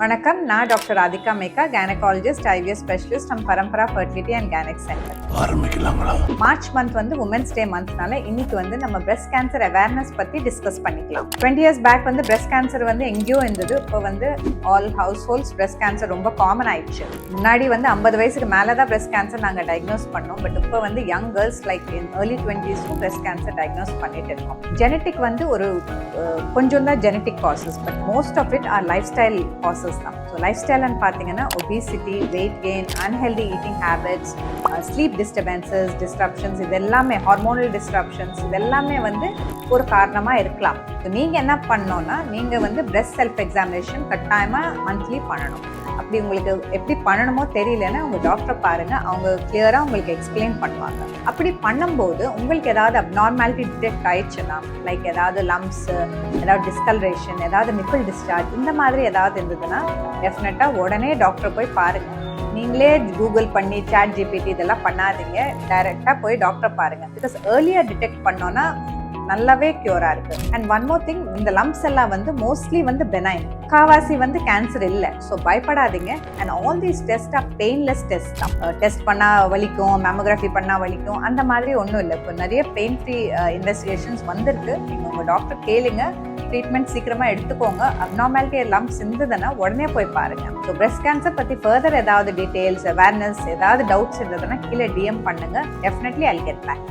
வணக்கம், நான் doctor Radhika Meka, gynaecologist, IVF specialist from Parampara fertility and gynaec centre. ஆரம்பிக்கலாங்களா? மார்ச் மந்த் வந்து உமன்ஸ் டே மந்த்னால இன்னைக்கு வந்து நம்ம பிரஸ்ட் கேன்சர் அவேர்னஸ் பத்தி டிஸ்கஸ் பண்ணிக்கலாம். 20 years பேக் வந்து பிரஸ்ட் கேன்சர் வந்து எங்கேயோ இருந்தது. இப்போ வந்து all households breast cancer ரொம்ப காமன் ஆயிடுச்சு. முன்னாடி வந்து 50 வயசுக்கு மேலே தான் பிரஸ்ட் கேன்சர் நாங்கள் டயக்னோஸ் பண்ணோம். பட் இப்போ வந்து young girls like in early 20s breast cancer diagnose பண்ணிட்டு இருக்கோம். ஜெனட்டிக் வந்து ஒரு கொஞ்சம் தான் genetic causes, but most of it are lifestyle causes தான். ஸோ லைஃப் ஸ்டைல்னு பார்த்தீங்கன்னா obesity, weight gain, unhealthy eating habits, sleep disturbances, disruptions, இது எல்லாமே ஹார்மோனல் டிஸ்ட்ரப்ஷன்ஸ், இது எல்லாமே வந்து ஒரு காரணமாக இருக்கலாம். ஸோ நீங்கள் என்ன பண்ணோன்னா, நீங்கள் வந்து பிரஸ்ட் செல்ஃப் எக்ஸாமினேஷன் கட்டாயமாக மந்த்லி பண்ணணும். அப்படி உங்களுக்கு எப்படி பண்ணணுமோ தெரியலன்னா உங்கள் டாக்டரை பாருங்கள், அவங்க கிளியராக உங்களுக்கு எக்ஸ்பிளைன் பண்ணுவாங்க. அப்படி பண்ணும்போது உங்களுக்கு ஏதாவது அப்நார்மாலிட்டி டிடெக்ட் ஆயிடுச்சுன்னா, லைக் ஏதாவது லம்ப்ஸு, ஏதாவது டிஸ்கலரேஷன், ஏதாவது நிப்பிள் டிஸ்சார்ஜ், இந்த மாதிரி ஏதாவது இருந்ததுன்னா டெஃபினட்டாக உடனே டாக்டரை போய் பாருங்கள். நீங்களே கூகுள் பண்ணி ChatGPT இதெல்லாம் பண்ணாதீங்க, டைரெக்டாக போய் டாக்டரை பாருங்கள். பிகாஸ் ஏர்லியாக டிடெக்ட் பண்ணோன்னா நல்லாவே க்யூராக இருக்குது. அண்ட் ஒன் மோர் திங், இந்த லம்ப்ஸ் எல்லாம் வந்து மோஸ்ட்லி வந்து பெனைன், காவாசி வந்து கேன்சர் இல்லை. ஸோ பயப்படாதீங்க. And all these test or painless test தான். டெஸ்ட் பண்ணால் வலிக்கும், மேமோகிராஃபி பண்ணால் வலிக்கும், அந்த மாதிரி ஒன்றும் இல்லை. இப்போ நிறைய பெயின் ஃப்ரீ இன்வெஸ்டிகேஷன்ஸ் வந்திருக்கு. நீங்கள் உங்கள் டாக்டர் கேளுங்க, ட்ரீட்மெண்ட் சீக்கிரமாக எடுத்துக்கோங்க. அப்நார்மாலிட்டி லம்ப்ஸ் இருந்ததுன்னா உடனே போய் பாருங்கள். ஸோ பிரஸ்ட் கேன்சர் பற்றி ஃபர்தர் ஏதாவது டீட்டெயில்ஸ், அவேர்னஸ், ஏதாவது டவுட்ஸ் இருந்ததுன்னா கீழே DM பண்ணுங்கள். Definitely I'll get back.